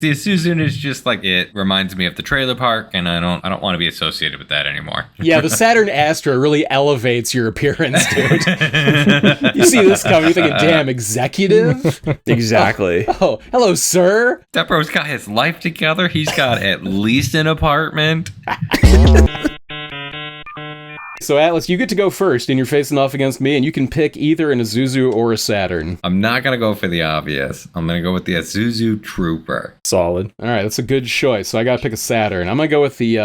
The Isuzu is just like, it reminds me of the trailer park, and I don't want to be associated with that anymore. Yeah, the Saturn Astra really elevates your appearance, dude. You see this coming, you're thinking, damn, executive? Exactly. Oh, hello, sir. That bro's got his life together. He's got at least an apartment. So, Atlas, you get to go first, and you're facing off against me, and you can pick either an Isuzu or a Saturn. I'm not going to go for the obvious. I'm going to go with the Isuzu Trooper. Solid. All right, that's a good choice. So I got to pick a Saturn. I'm going to go with the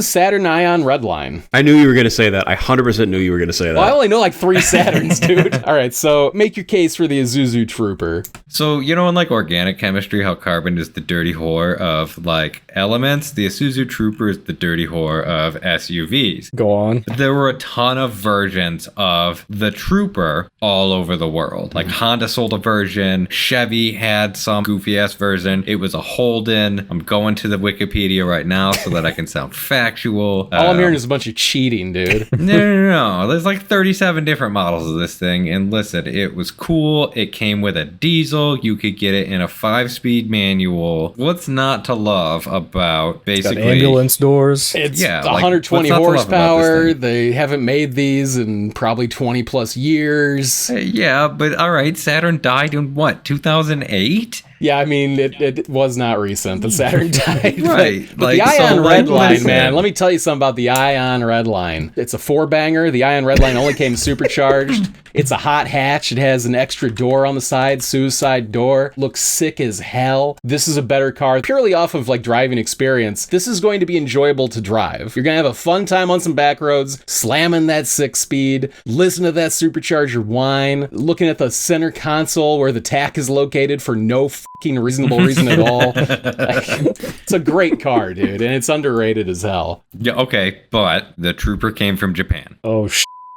Saturn Ion Redline. I knew you were going to say that. I 100% knew you were going to say that. Well, I only know like 3 Saturns, dude. All right, so make your case for the Isuzu Trooper. So, you know, in like organic chemistry, how carbon is the dirty whore of like elements, the Isuzu Trooper is the dirty whore of SUVs. Go on. There were a ton of versions of the Trooper all over the world. Like Honda sold a version, Chevy had some goofy ass version. It was a Holden. I'm going to the Wikipedia right now so that I can sound factual. All I'm hearing is a bunch of cheating, dude. No. There's like 37 different models of this thing. And listen, it was cool. It came with a diesel. You could get it in a 5-speed manual. What's not to love about basically... Got ambulance doors. It's Yeah, 120 like, what's not to love about this horsepower. thing? They haven't made these in probably 20 plus years. Yeah, but all right, Saturn died in what, 2008? Yeah, I mean, it was not recent. The Saturn died. Right. But the Ion Redline, man, let me tell you something about the Ion Redline. It's a 4-banger. The Ion Redline only came supercharged. It's a hot hatch. It has an extra door on the side, suicide door. Looks sick as hell. This is a better car. Purely off of like driving experience, this is going to be enjoyable to drive. You're going to have a fun time on some back roads, slamming that 6-speed, listen to that supercharger whine, looking at the center console where the tack is located for no fucking reasonable reason at all. It's a great car, dude, and it's underrated as hell. Yeah, okay, but the Trooper came from Japan. Oh,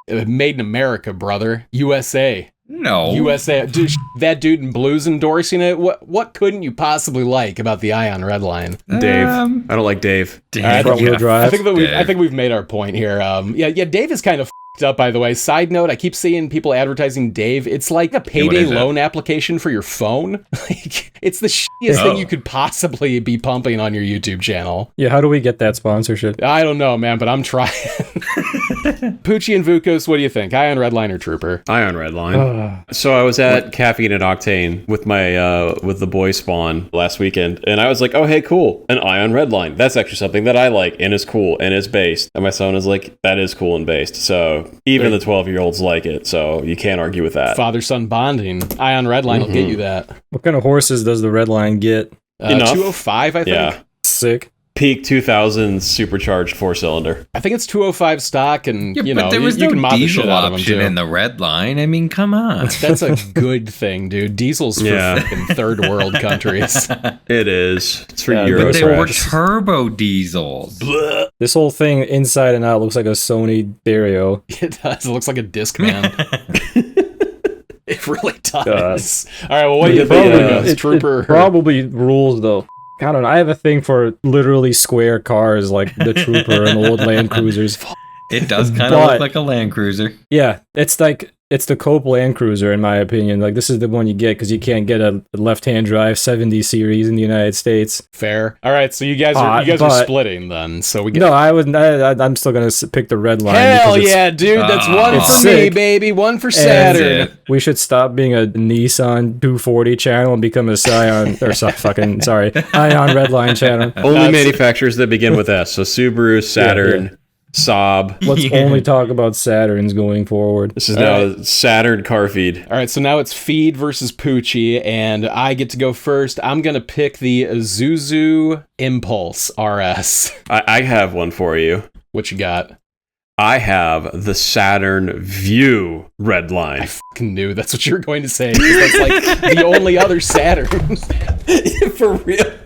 Made in America, brother. USA. No. USA. Dude, that dude in blue's endorsing it. What couldn't you possibly like about the Ion Redline? Dave. I don't like Dave. front-wheel drive. I think we've made our point here. Yeah, Dave is kind of up, by the way. Side note, I keep seeing people advertising Dave. It's like a payday loan application for your phone. Like, it's the shittiest thing you could possibly be pumping on your YouTube channel. Yeah, how do we get that sponsorship? I don't know, man, but I'm trying. Poochie and Vukos, what do you think? Ion Redline or Trooper? Ion Redline. So I was at Caffeine and Octane with my with the boy Spawn last weekend, and I was like, oh hey, cool, an Ion Redline. That's actually something that I like and is cool and is based. And my son is like, that is cool and based. So even the 12-year-olds like it, so you can't argue with that. Father-son bonding. Ion Redline will get you that. What kind of horses does the Redline get? 205, I think. Yeah. Sick. Peak 2000 supercharged 4-cylinder. I think it's 205 stock, and Yeah, you but know, there was you no can mod the diesel shit out of them option too. in the Redline. I mean, come on. That's a good thing, dude. Diesel's for fucking third world countries. It is. It's for Yeah, Euro But they were tracks. turbo diesels. This whole thing inside and out looks like a Sony stereo. It does. It looks like a Discman. It really does. All right, well, what do you think? Trooper? It probably rules, though. I don't know. I have a thing for literally square cars like the Trooper and old Land Cruisers. It does kind of look like a Land Cruiser. Yeah, it's like, it's the Cope Land Cruiser, in my opinion. Like, this is the one you get because you can't get a left-hand drive 70 series in the United States. Fair. All right, so you guys are splitting then. So we get. No, I'm still gonna pick the Redline. Hell yeah, dude! That's one for sick. me, baby. One for Saturn. We should stop being a Nissan 240 channel and become a Ion Redline channel. Only manufacturers that begin with S. So Subaru, Saturn, Saab. Let's only talk about Saturns going forward. This is now Saturn car feed. All right, so now it's Feed versus Poochie, and I get to go first. I'm going to pick the Isuzu Impulse RS. I have one for you. What you got? I have the Saturn View Redline. I fucking knew that's what you were going to say, because that's like the only other Saturn. For real?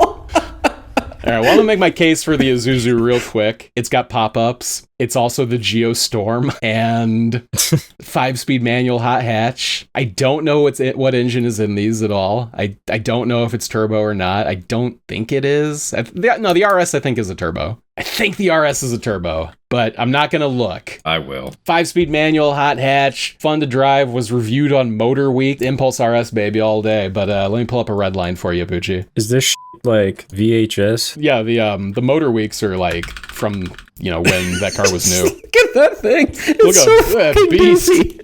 All right, well, I'm going to make my case for the Isuzu real quick. It's got pop-ups. It's also the Geostorm and 5-speed manual hot hatch. I don't know what engine is in these at all. I don't know if it's turbo or not. I don't think it is. The RS, I think, is a turbo. I think the RS is a turbo, but I'm not going to look. I will. 5-speed manual, hot hatch, fun to drive, was reviewed on Motor Week. Impulse RS, baby, all day. But let me pull up a red line for you, Poochie. Is this like VHS? Yeah, the Motor Weeks are like from, when that car was new. Look at that thing. It's Look so at that fucking beast. doofy.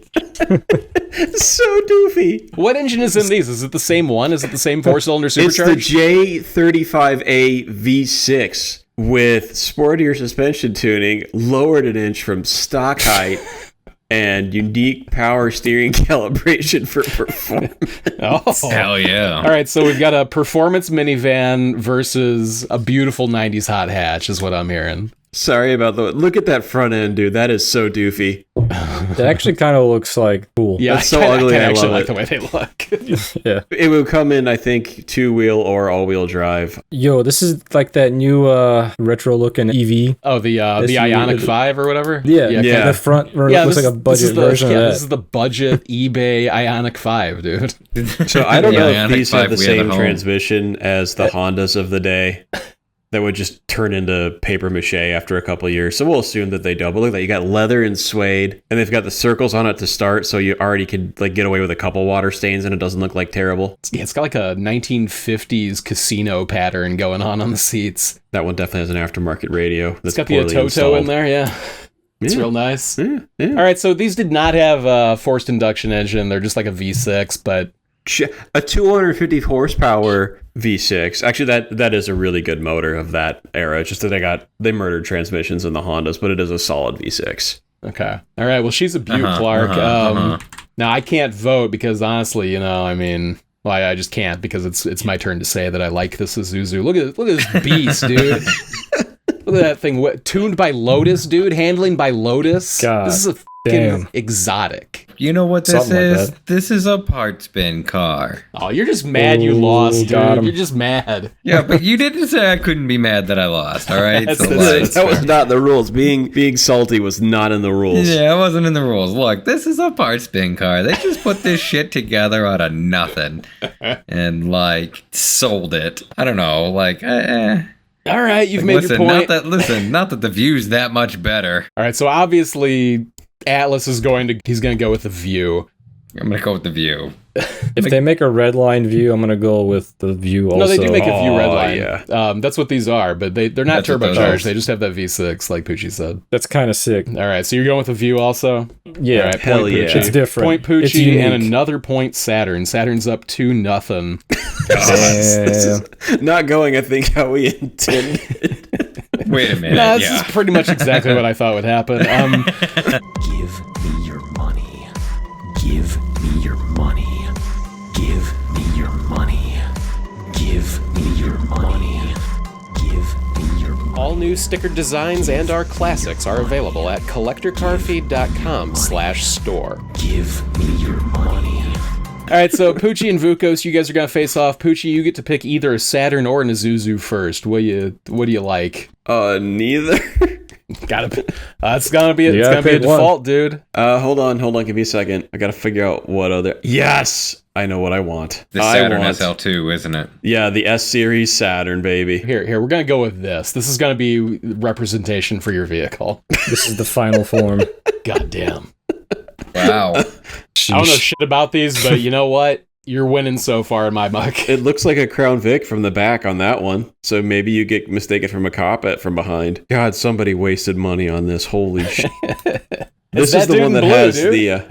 So doofy. What engine is in these? Is it the same one? Is it the same 4-cylinder supercharged? It's the J35A V6 with sportier suspension tuning, lowered an inch from stock height, and unique power steering calibration for performance. Oh. Hell yeah. All right, so we've got a performance minivan versus a beautiful 90s hot hatch is what I'm hearing. Sorry about look at that front end, dude. That is so doofy. It actually kind of looks like cool. Yeah, That's so ugly. I I actually love like it. the way they look. Yeah. It would come in, I think, 2-wheel or all-wheel drive. Yo, this is like that new retro-looking EV. Oh, the This Ionic is- 5 or whatever? Yeah, Yeah. The front looks like a budget version of that. This is the budget eBay Ionic 5, dude. So I don't know if Ionic these have 5 the we had at same home. transmission as the Hondas of the day that would just turn into paper mache after a couple of years. So we'll assume that they don't. But look at that. You got leather and suede, and they've got the circles on it to start, so you already could like get away with a couple water stains and it doesn't look like terrible. Yeah, it's got like a 1950s casino pattern going on the seats. That one definitely has an aftermarket radio. That's It's got the poorly Toto installed. in there, yeah. It's Yeah. real nice. Yeah, yeah. All right, so these did not have a forced induction engine. They're just like a V6, but A 250 horsepower V6. Actually, that is a really good motor of that era. It's just that they murdered transmissions in the Hondas, but it is a solid V6. okay. All right, well, she's a beaut, Clark. Now, I can't vote because honestly, I just can't because it's my turn to say that I like this Isuzu. Look at this beast, dude. Look at that thing. Tuned by Lotus, dude. Handling by Lotus. God this is a damn. fucking exotic. You know what this Something like is? that. This is a part spin car. Oh, you're just mad you Ooh, lost, dude. got him. You're just mad. Yeah, but you didn't say I couldn't be mad that I lost, all right? That's- So, that's- That was not the rules. Being salty was not in the rules. yeah, it wasn't in the rules. Look, this is a part spin car. They just put this shit together out of nothing and, sold it. I don't know, All right, you've made listen, your point. not that the view's that much better. All right, so obviously Atlas is going to go with the View. I'm gonna go with the View. If they make a red line view, I'm gonna go with the view also. No, they do make a View Oh, red yeah. line. That's what these are, but they're not That's what those turbocharged. are. They just have that V6, like Poochie said. That's kind of sick. All right, so you're going with the View also? Yeah, All right, Hell point yeah. Poochie. It's different. Point It's Poochie and unique. another point Saturn. Saturn's up 2-0. This is not going, I think, how we intended. Wait a minute. No, this yeah. is pretty much exactly what I thought would happen. Give me your money. Give me your money. Give me your money. Give me your money. Give me your money. All new sticker designs and our classics are available at collectorcarfeed.com/store. Give me your money. All right, so Poochie and Vukos, you guys are gonna face off. Poochie, you get to pick either a Saturn or an Isuzu first. What do you like? Neither. Gotta. It's gonna be a You gotta pick one. default, dude. Hold on, give me a second. I gotta figure out what other. Yes, I know what I want. The I Saturn want- SL2, isn't it? Yeah, the S series Saturn, baby. Here, we're gonna go with this. This is gonna be representation for your vehicle. This is the final form. God damn. Wow. I don't know shit about these, but you know what? You're winning so far in my book. It looks like a Crown Vic from the back on that one. So maybe you get mistaken from a cop from behind. God, somebody wasted money on this. Holy shit. This that is the dude one in that blue, has dude.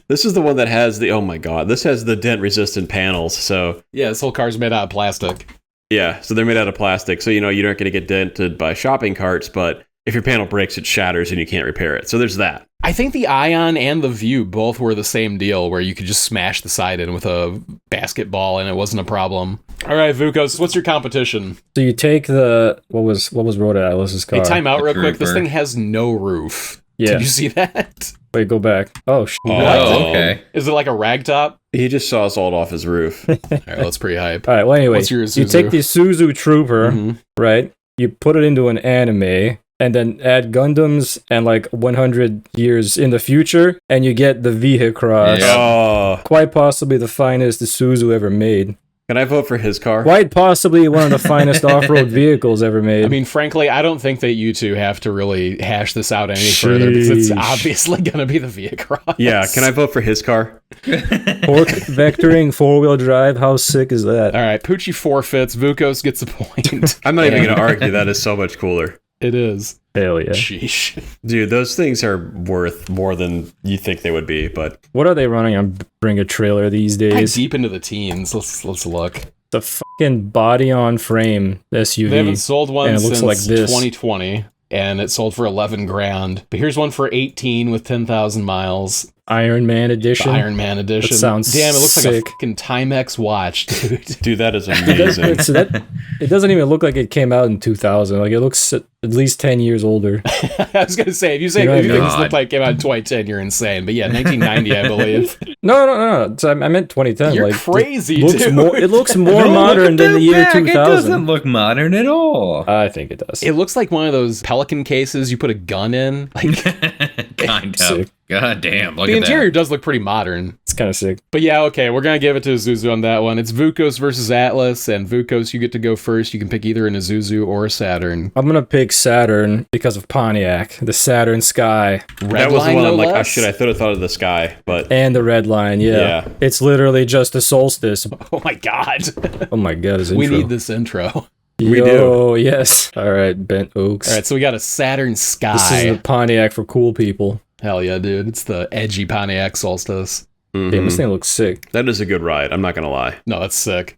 this is the one that has the, oh my God, this has the dent resistant panels. So Yeah, this whole car's made out of plastic. yeah, so they're made out of plastic. So, you're not going to get dented by shopping carts, but if your panel breaks, it shatters and you can't repair it. So there's that. I think the Ion and the View both were the same deal, where you could just smash the side in with a basketball and it wasn't a problem. All right, Vukos, what's your competition? So you take the what was Rhoda Atlas's car? Hey, time out The real quick. This Trooper. thing has no roof. Yeah. Did you see that? Wait, go back. Oh, shit. Oh, okay. Is it like a ragtop? He just sawsawed off his roof. All right, that's pretty hype. All right. Well, anyway, What's your you Isuzu? take the Isuzu Trooper, Mhm. right? You put it into an anime, and then add Gundams and 100 years in the future, and you get the Vehicross. Yeah. Oh, Quite possibly the finest Isuzu ever made. Can I vote for his car? Quite possibly one of the finest off-road vehicles ever made. I mean, frankly, I don't think that you two have to really hash this out any further because it's Sheesh. obviously going to be the Via-Cross. Yeah, can I vote for his car? Torque vectoring 4-wheel drive. How sick is that? All right, Poochie forfeits. Vukos gets a point. I'm not even going to argue. That is so much cooler. It is. Hell yeah. Sheesh. Dude, those things are worth more than you think they would be, but What are they running on Bring a Trailer these I'm days? deep into the teens. Let's look. The fucking body-on-frame SUV. They haven't sold one and it looks since like this. 2020, and it sold for 11 grand. But here's one for 18 with 10,000 miles. Iron Man The edition. Iron Man edition. That sounds Damn, it looks like sick. a fucking Timex watch, dude. dude, that is It doesn't- amazing. it doesn't even look like it came out in 2000. Like, it looks at least 10 years older. I was gonna say, if you say You know if you what I think this mean? looked like it came out in 2010, you're insane. But yeah, 1990, I believe. No. So I meant 2010. You're like, crazy, it looks dude. It looks more Don't look modern at than the that year back. It 2000. doesn't look modern at all. I think it does. It looks like one of those Pelican cases you put a gun in. Like Kind of. Sick. God damn, look the at interior that. does look pretty modern. It's kind of sick. But yeah, okay, we're gonna give it to Isuzu on that one. It's Vukos versus Atlas, and Vukos, you get to go first. You can pick either an Isuzu or a Saturn. I'm gonna pick Saturn because of Pontiac, the Saturn Sky, That was the Redline, one no I'm like, oh less? shit, I thought of the sky, but and the red line. Yeah, Yeah. it's literally just a solstice. Oh my god. Oh my god, his We intro. need this intro. We Yo, yes. All right, Bent Oaks. Alright, so we got a Saturn Sky. This is a Pontiac for cool people. Hell yeah, dude. It's the edgy Pontiac Solstice. mhm. Damn, this thing looks sick. That is a good ride. I'm not gonna lie. No, that's sick.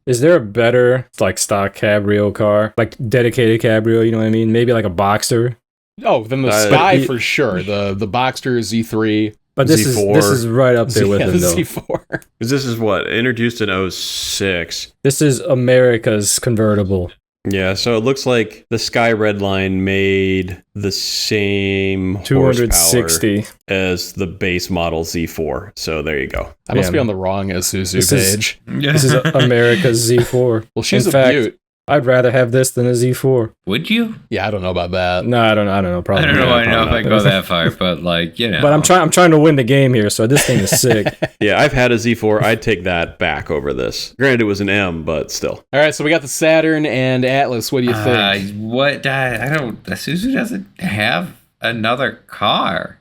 Is there a better like stock cabrio car, like dedicated cabrio? You know what I mean? Maybe like a Boxster. Oh, then the Uh, Sky but- for sure. The Boxster Z3. But this Z4. is right up there with Yeah, them the though. Z4. 'Cause this is what introduced in '06. This is America's convertible. Yeah, so it looks like the Sky Redline made the same horsepower 260. as the base model Z4. So there you go. I must Yeah. be on the wrong Isuzu This is- page. This is America's Z4. Well, she's In a fact, beaut. I'd rather have this than a Z4. Would you? Yeah, I don't know about that. No, I don't know. I Probably. don't know. not, I know if probably I not. go that far, but like you know. But I'm trying to win the game here, so this thing is sick. Yeah, I've had a Z4. I'd take that back over this. Granted, it was an M, but still. All right, so we got the Saturn and Atlas. What do you think? What? I don't. Isuzu doesn't have another car.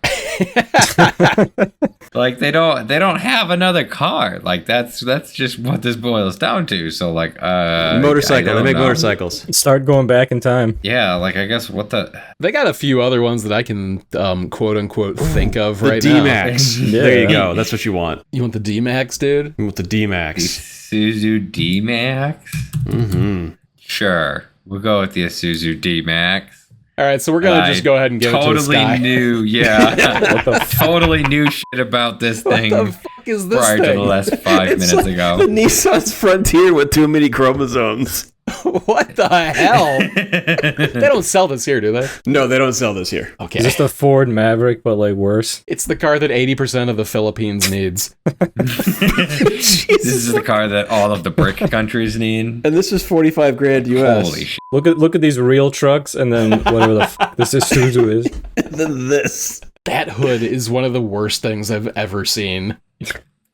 Like they don't have another car. Like that's just what this boils down to. So like Motorcycle. I They don't make know. motorcycles. Start going back in time. Yeah, like I guess what the They got a few other ones that I can quote unquote think of The right now. D-Max. Yeah. There you go. That's what you want. You want the D-Max, dude? You want the D-Max. Isuzu D-Max? Mm-hmm. Sure. We'll go with the Isuzu D-Max. All right, so we're gonna just go ahead and give it to the Totally Sky. knew, yeah. What the Totally knew shit about this What thing the fuck is this prior to thing? the last 5 minutes The ago. Nissan's Frontier with too many chromosomes. What the hell? They don't sell this here, do they? No, they don't sell this here. Is Okay. this the Ford Maverick, but like worse? It's the car that 80% of the Philippines needs. This is the car that all of the BRIC countries need. And this is 45 grand US. Holy shit. Look at these real trucks, and then whatever the fuck this Isuzu is. And then this. That hood is one of the worst things I've ever seen.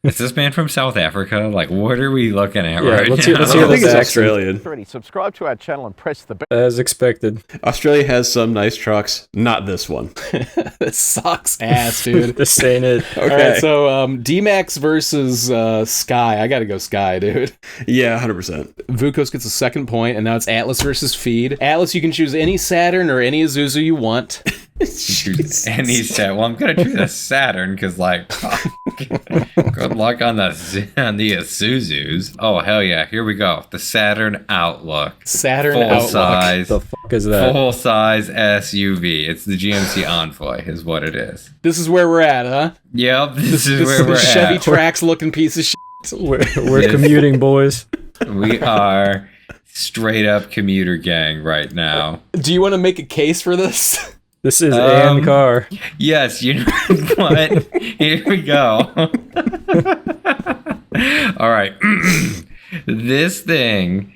Is this man from South Africa? Like, what are we looking at Yeah, right let's now? hear- let's I hear think this it's accent. Australian. Already subscribe to our channel and press the bell. As expected. Australia has some nice trucks. Not this one. This sucks ass, dude. This ain't it. Okay. All right, so D-Max versus Sky. I gotta go Sky, dude. Yeah, 100%. Vukos gets a second point, and now it's Atlas versus Feed. Atlas, you can choose any Saturn or any Isuzu you want. And he said, "Well, I'm gonna choose a Saturn because, like, good luck on the Isuzus." Oh hell yeah! Here we go. The Saturn Outlook, Saturn full Outlook. size, The fuck is that? full size SUV. It's the GMC Envoy, is what it is. This is where we're at, huh? Yep, this is This where is we're the Chevy at. Trax looking piece of shit. We're Yes. commuting, boys. We are straight up commuter gang right now. Do you want to make a case for this? This is Ann car. Yes, you know what? Here we go. All right. This thing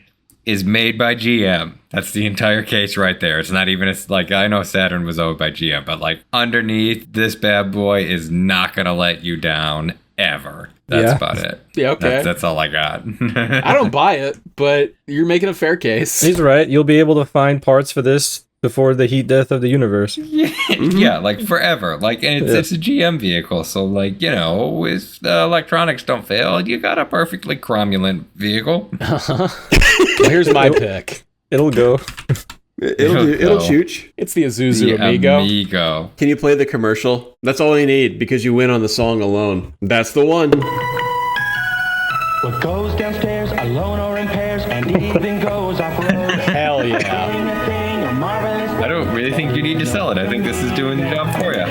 is made by GM. That's the entire case right there. It's not even, it's like, I know Saturn was owned by GM, but like underneath, this bad boy is not going to let you down forever. That's Yeah. about it. Yeah, okay. That's all I got. I don't buy it, but you're making a fair case. He's right. You'll be able to find parts for this before the heat death of the universe. Yeah, like forever. Like, and it's a GM vehicle, so like, you know, if the electronics don't fail, you got a perfectly cromulent vehicle. Well, here's my pick. It'll go. It'll chooch. It's the Isuzu The Amigo. Amigo. Can you play the commercial? That's all you need because you win on the song alone. That's the one. What goes downstairs alone or in pairs and even goes off-road. Hell yeah. I don't really think you need to sell it. I think this is doing the job for you.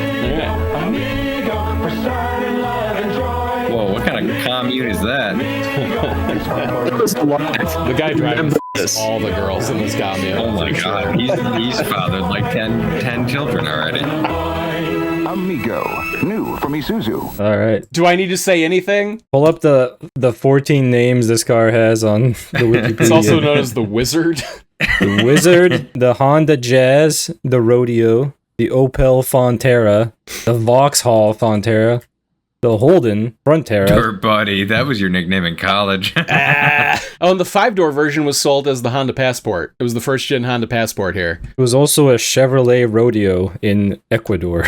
Whoa, what kind of commune is that? The guy driving all the girls in this commune. Oh my god, he's fathered like 10 children already. Amigo, new from Isuzu. All right. Do I need to say anything? Pull up the 14 names this car has on the Wikipedia. It's also known as the Wizard. The Wizard, the Honda Jazz, the Rodeo, the Opel Frontera, the Vauxhall Frontera, the Holden Frontera. Dirt Buddy, that was your nickname in college. Oh, and the 5-door version was sold as the Honda Passport. It was the first gen Honda Passport here. It was also a Chevrolet Rodeo in Ecuador.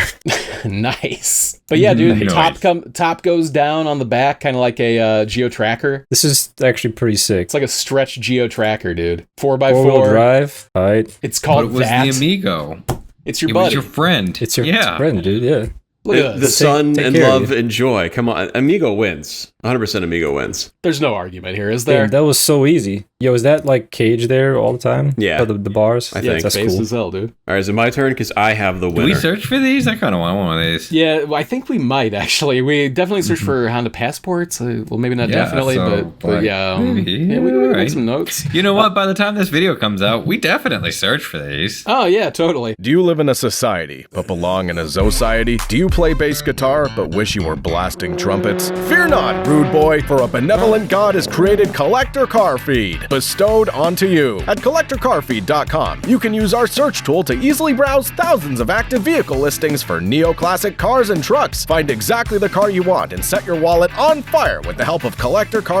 Nice. But yeah, dude, Nice. top goes down on the back, kind of like a Geo Tracker. This is actually pretty sick. It's like a stretched Geo Tracker, dude. 4x4. Four-wheel drive. All right. It's But called it was that. the Amigo. It's your It buddy. was your friend. It's your yeah. friend, dude. Yeah. Look at The this. sun take and care of love you. and joy. Come on. Amigo wins. 100% Amigo wins. There's no argument here, is there? Damn, that was so easy. Yo, is that like cage there all the time? Yeah. Oh, the bars? I Yeah, it's think. that's based cool. as hell, dude. All right, is it my turn? Because I have the Did winner. we search for these? I kind of want one of these. Yeah, well, I think we might actually. We definitely searched for Honda Passports. Well, maybe not Yeah, definitely, so, but like, yeah. maybe, Yeah, we alright. make some notes. You know what? By the time this video comes out, we definitely search for these. Oh, yeah, totally. Do you live in a society but belong in a society? Do you play bass guitar but wish you were blasting trumpets? Fear not, rude boy, for a benevolent God has created Collector Car Feed, bestowed onto you. At collectorcarfeed.com, you can use our search tool to easily browse thousands of active vehicle listings for neoclassic cars and trucks. Find exactly the car you want and set your wallet on fire with the help of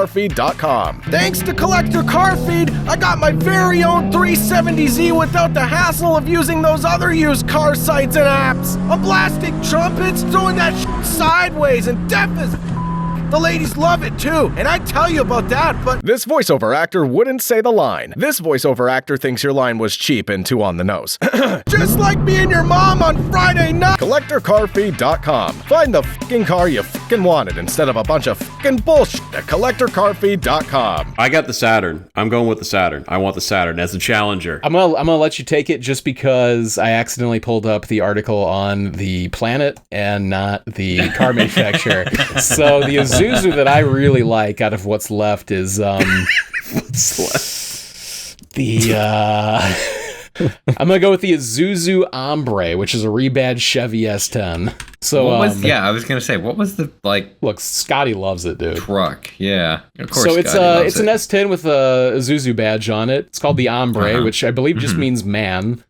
collectorcarfeed.com. Thanks to Collector Car Feed, I got my very own 370Z without the hassle of using those other used car sites and apps. I'm blasting trumpets, throwing that shit sideways and deaf as the ladies love it too, and I tell you about that, but this voiceover actor wouldn't say the line. This voiceover actor thinks your line was cheap and too on the nose. Just like me and your mom on Friday night. CollectorCarFeed.com. Find the fucking car you fucking wanted instead of a bunch of fucking bullshit at CollectorCarFeed.com. I got the Saturn. I'm going with the Saturn. I want the Saturn as a challenger. I'm gonna let you take it just because I accidentally pulled up the article on the Planet and not the car manufacturer. So the Isuzu that I really like out of what's left is I'm gonna go with the Isuzu Ombre, which is a rebadged Chevy S10. So What was? Yeah, I was gonna say, what was the look, Scotty loves it, dude. truck? Yeah, of course. So it's Scotty loves it's an it. S10 with a Isuzu badge on it. It's called the Ombre, Uh-huh. which I believe just means man.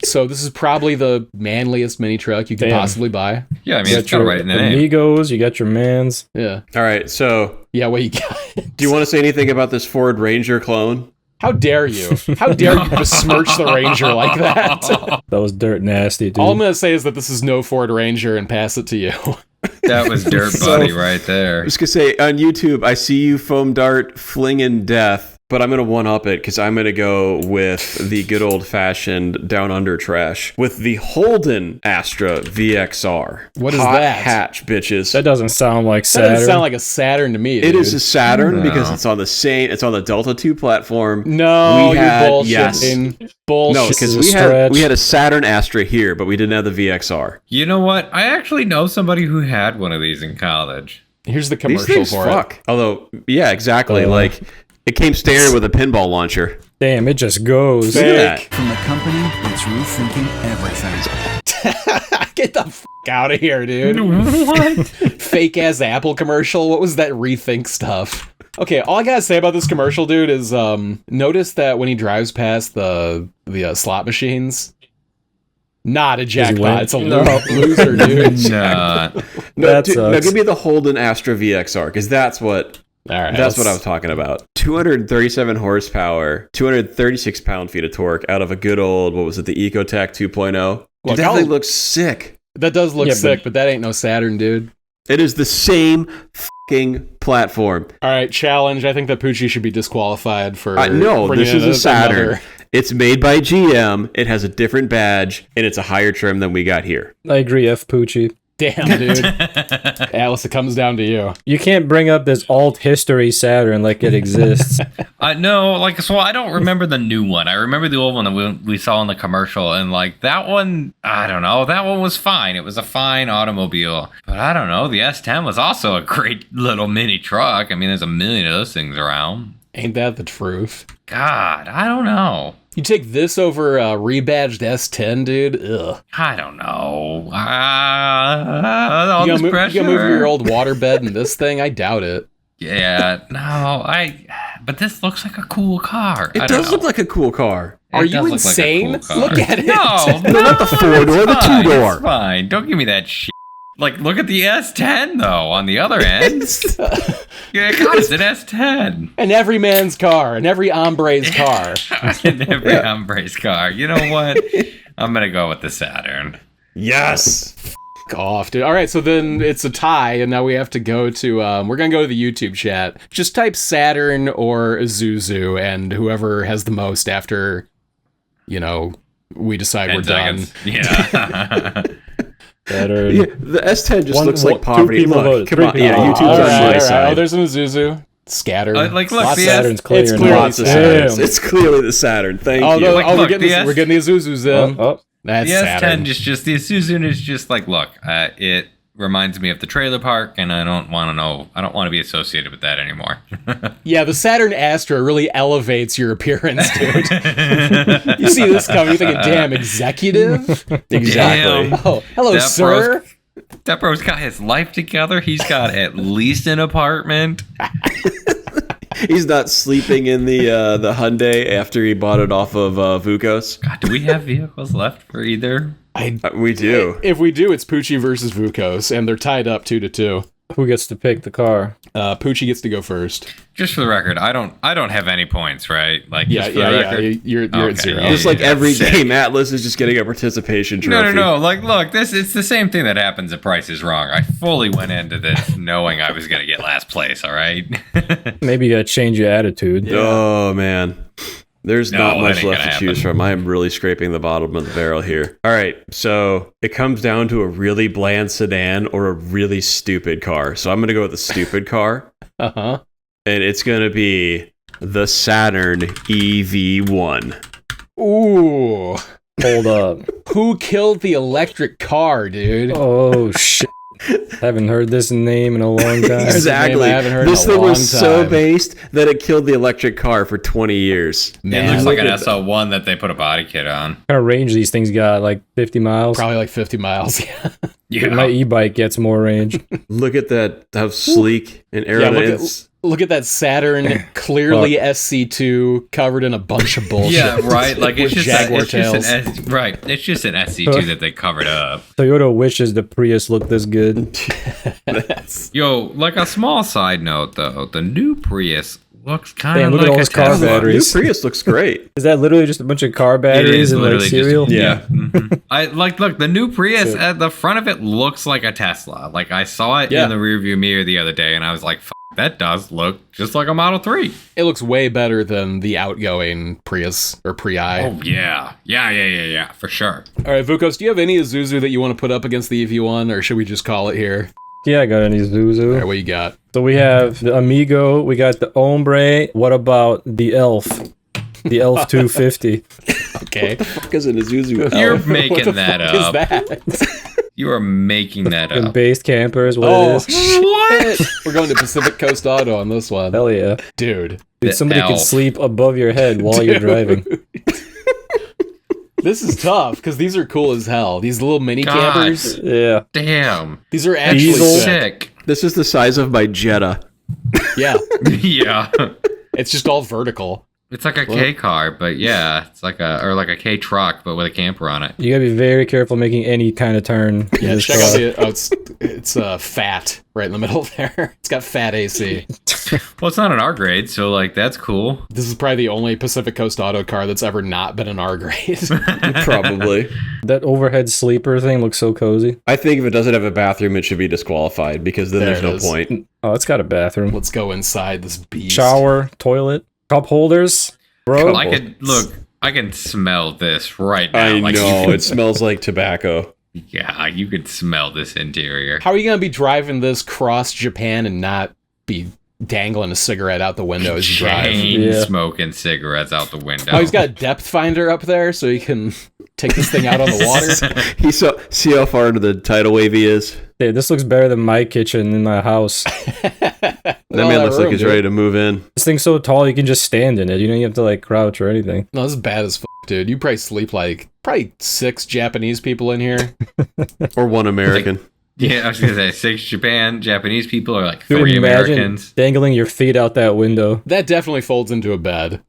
So this is probably the manliest mini truck you could Damn. possibly buy. Yeah, I mean, You it's got got your right in the name. Amigos, you got your mans. Yeah. All right, so Yeah, what you got? do you want to say anything about this Ford Ranger clone? How dare you? How dare you besmirch the Ranger like that? That was dirt nasty, dude. All I'm going to say is that this is no Ford Ranger and pass it to you. That was Dirt Buddy right I there. was gonna say on YouTube, I see you foam dart flinging death, but I'm gonna one up it because I'm gonna go with the good old fashioned down under trash with the Holden Astra VXR. What is Hot that? hatch, bitches. That doesn't sound like That Saturn. doesn't sound like a Saturn to me, It dude. is a Saturn No. because it's on the Delta 2 platform. No, We you're had- bullshitting. yes. Bullshit. No, This because is a we stretch. had a Saturn Astra here, but we didn't have the VXR. You know what? I actually know somebody who had one of these in college. Here's the These commercial things for fuck. Although, yeah, exactly. Like it came standard with a pinball launcher. Damn, it just goes. Look at that. From the company that's rethinking everything. it. Get the fuck out of here, dude. What? Fake ass Apple commercial. What was that rethink stuff? Okay, all I gotta say about this commercial, dude, is notice that when he drives past the slot machines, not a jackpot. win? It's a loser, dude. Nah. No, That now sucks. give me the Holden Astra VXR, because that's what All right, that's what I was talking about. 237 horsepower, 236 pound-feet of torque out of a good old, what was it, the Ecotec 2.0? Look, Dude, that thing looks sick. That does look Yeah, sick, but that ain't no Saturn, dude. It is the same fucking platform. All right, challenge. I think that Poochie should be disqualified for. No, bringing this is in a Saturn. another- It's made by GM. It has a different badge, and it's a higher trim than we got here. I agree, F. Poochie. Damn, dude. Alice, it comes down to you. You can't bring up this alt history Saturn like it exists. No, like, so I don't remember the new one. I remember the old one that we saw in the commercial, and like that one, I don't know, that one was fine. It was a fine automobile, but I don't know. The S10 was also a great little mini truck. I mean, there's a million of those things around. Ain't that the truth? God, I don't know. You take this over a rebadged S10, dude? Ugh. I don't know. All You this gonna, pressure. you gonna move your old waterbed in this thing? I doubt it. Yeah, no, but this looks like a cool car. It does look like a cool car. Are It you does look like a insane? cool car. Look at it. No, not the four-door, the fine, two-door. It's fine. Don't give me that shit. Like, look at the S10 though. On the other end, yeah, God, it's an S10. And every man's car, and every hombre's car. In every hombre's car. You know what? I'm gonna go with the Saturn. Yes. F off, dude. All right, so then it's a tie, and now we have to go to. We're gonna go to the YouTube chat. Just type Saturn or Isuzu, and whoever has the most after, we decide 10 we're seconds. done. Yeah. Saturn. Yeah, the S10 just One- looks like two poverty. people Look, voted, come three on. people Yeah, voted. YouTube's All on right, my all right. side. Oh, there's an Isuzu. Scatter. Like, look, Lots the of- Saturn's clear. It's now. clearly Lots of Saturn. Saturns. It's clearly the Saturn. Thank Oh, you. no, Like, we're look, getting the we're getting the Isuzus in. Oh, That's The S10 Saturn. just the Isuzu is just like, look, it reminds me of the trailer park, and I don't want to be associated with that anymore. Yeah, the Saturn Astra really elevates your appearance, dude. You see this coming, you're thinking, damn, executive? Exactly. Damn. Oh, hello, That sir. That bro's got his life together. He's got at least an apartment. He's not sleeping in the Hyundai after he bought it off of Vukos. God, do we have vehicles left for either? We do. If we do, it's Poochie versus Vukos, and they're tied up 2-2. who gets to pick the car? Poochie gets to go first. Just for the record, I don't have any points, right? Like, Yeah, just for the record. You're Okay, at 0. yeah, Just like every sick. game, Atlas is just getting a participation trophy. No. Like, look, it's the same thing that happens at Price is Wrong. I fully went into this knowing I was gonna get last place. All right. Maybe you gotta change your attitude. Oh man, there's No, not that much ain't left to gonna choose happen. from. I am really scraping the bottom of the barrel here. All right, so it comes down to a really bland sedan or a really stupid car. So I'm gonna go with the stupid car, Uh-huh. and it's gonna be the Saturn EV1. Ooh. Hold up. Who killed the electric car, dude? Oh shit. Haven't heard this name in a long time. Exactly. I haven't heard This in a thing was long so time. based that it killed the electric car for 20 years. It looks look like an at SL1 that they put a body kit on. What kind of range these things got? Like 50 miles? Probably like 50 miles. Yeah. My e-bike gets more range. Look at that, how sleek and aerodynamic. Look at that Saturn, clearly SC2, covered in a bunch of bullshit. Yeah, right. Like With it's just Jaguar it's just tails. right. It's just an SC2 that they covered up. Toyota wishes the Prius looked this good. Yo, like a small side note though, the new Prius looks kind Damn, of look at like all a those car Tesla. New batteries. Prius looks great. Is that literally just a bunch of car It batteries is and like literally cereal? just Yeah. mhm. I look the new Prius at the front of it looks like a Tesla. Like I saw it Yeah. in the rearview mirror the other day, and I was like, F- that does look just like a Model 3. It looks way better than the outgoing Prius or Pri. Oh yeah, for sure. All right, Vukos, do you have any Isuzu that you want to put up against the EV1, or should we just call it here? Yeah, I got any All Isuzu. right, what you got? So we have the Amigo, we got the Ombre. What about the Elf? The Elf 250. Okay. Because an Isuzu You're Elf. making What the that fuck up. is that? You are making that And up. based campers, what Oh, it is. what? We're going to Pacific Coast Auto on this one. Hell yeah. Dude, Dude, The somebody could Elf. sleep above your head while you're driving. this is tough because these are cool as hell. These little mini God. campers. Yeah. Damn. These are actually Diesel. sick. Sick. This is the size of my Jetta. Yeah, Yeah. it's just all vertical. It's like a K car, but yeah, it's like a K truck, but with a camper on it. You gotta be very careful making any kind of turn. Yeah, check out it's fat right in the middle there. It's got fat AC. Well, it's not an R grade, so like that's cool. This is probably the only Pacific Coast auto car that's ever not been an R grade. Probably. That overhead sleeper thing looks so cozy. I think if it doesn't have a bathroom, it should be disqualified because then There there's it no is. point. Oh, it's got a bathroom. Let's go inside this beast. Shower, toilet, cup holders. Bro, I can smell this right now. I Like, know, it smells like tobacco. Yeah, you could smell this interior. How are you going to be driving this cross Japan and not be dangling a cigarette out the window as you drive? Chain smoking cigarettes out the window. Oh, he's got a depth finder up there so he can take this thing out on the water. See how far into the tidal wave he is? Dude, this looks better than my kitchen in my house. That man looks like he's ready to move in. This thing's so tall you can just stand in it. You don't even have to like crouch or anything. No, this is bad as dude. You probably sleep like 6 Japanese people in here. Or one American. Yeah, I was gonna say 6 Japanese people are like Dude, 3 imagine Americans. dangling your feet out that window. That definitely folds into a bed.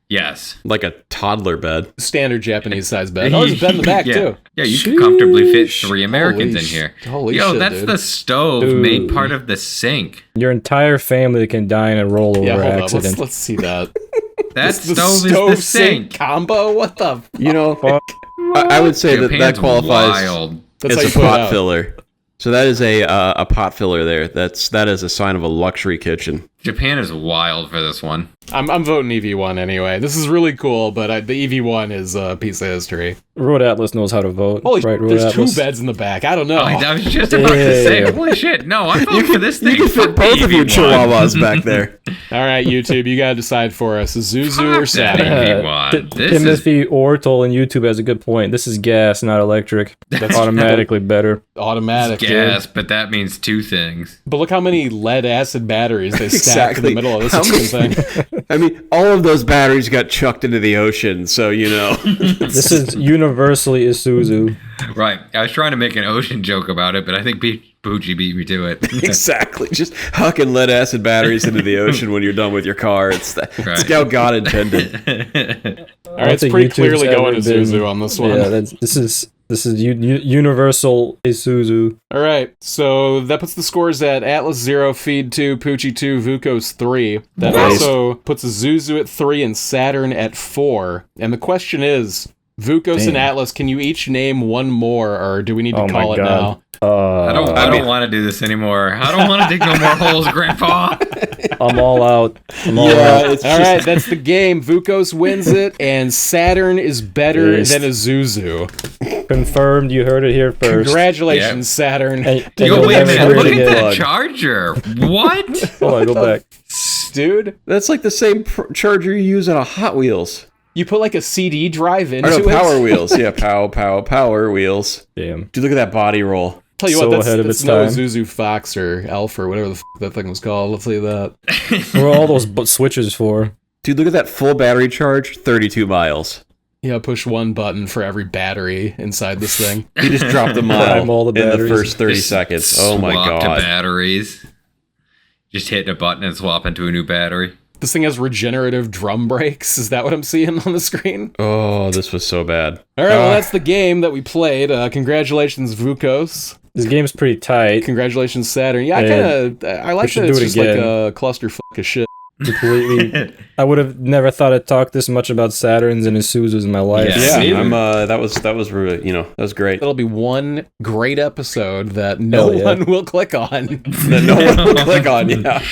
Yes. Like a toddler bed. Standard Japanese size bed. Oh, there's a bed in the back too. Yeah, you could comfortably fit 3 Americans in here. Holy Yo, shit, that's dude. the stove made part of the sink. Your entire family can die in a rollover Yeah, hold accident. up. Let's see that. That The stove is the sink. combo. What the? You know, I would say that Japan's qualifies. wild. That's how It's you a put it pot out. filler. So that is a pot filler there. That is a sign of a luxury kitchen. Japan is wild for this one. I'm voting EV1 anyway. This is really cool, but the EV1 is a piece of history. Road Atlas knows how to vote. Holy right, shit, Road there's Atlas. 2 beds in the back. I don't know. I was just about to say, Yeah. holy shit, no, I vote for this thing. You can fit Fuck both of your EV1. chihuahuas back there. All right, YouTube, you gotta decide for us: Isuzu or Fuck that Saturn. EV1. This is Timothy Ortol on YouTube has a good point. This is gas, not electric. That's automatically better. Automatic, gas, dude. but that means 2 things. But look how many lead acid batteries they stacked in the Exactly. middle of this How fucking many- thing. I mean, all of those batteries got chucked into the ocean, so you know. This is universally Isuzu. Right. I was trying to make an ocean joke about it, but I think Poochie beat me to it. Exactly. Just hucking lead acid batteries into the ocean when you're done with your car. It's Right. how God intended. All right, it's pretty clearly going Isuzu on this one. Yeah, this is universal Isuzu. All right, so that puts the scores at Atlas 0, Feed 2, Poochie 2, Vukos 3. That Nice. also puts Isuzu at 3 and Saturn at 4. And the question is, Vukos and Damn. Atlas, can you each name one more, or do we need to Oh my call it God. now? I don't want to do this anymore. I don't want to dig no more holes, Grandpa. I'm all out. I'm all Yeah, out. it's All just, right, that's the game. Vukos wins it, and Saturn is better Yes. than Isuzu. Confirmed. You heard it here first. Congratulations, Saturn. And Yo, you'll wait a never minute. hear it Look at again. that charger. What? Hold on, go back. Dude, that's like the same charger you use on a Hot Wheels. you put like a CD drive into Or no, it? Power Wheels. Yeah, Power Wheels. Damn. Dude, look at that body roll. Tell you So what, ahead of that's its no time. Isuzu Fox or Elf or whatever the that thing was called. Let's see that. What are all those switches for? Dude, look at that full battery charge, 32 miles. Yeah, push one button for every battery inside this thing. He just dropped the Prime all mile the in the batteries. first 30 Just seconds. Oh my swap to god. batteries. Just hitting a button and swap into a new battery. This thing has regenerative drum brakes. Is that what I'm seeing on the screen? Oh, this was so bad. All right, well, that's the game that we played. Congratulations, Vukos. This game's pretty tight. Congratulations, Saturn. Yeah, I like should that do it's it just like again. a clusterfuck of shit. Completely. I would have never thought I'd talk this much about Saturns and Isuzus in my life. Yeah. Yeah, neither. that was really, that was great. That'll be one great episode that no Hell yeah. one will click on. That no one will click on, yeah.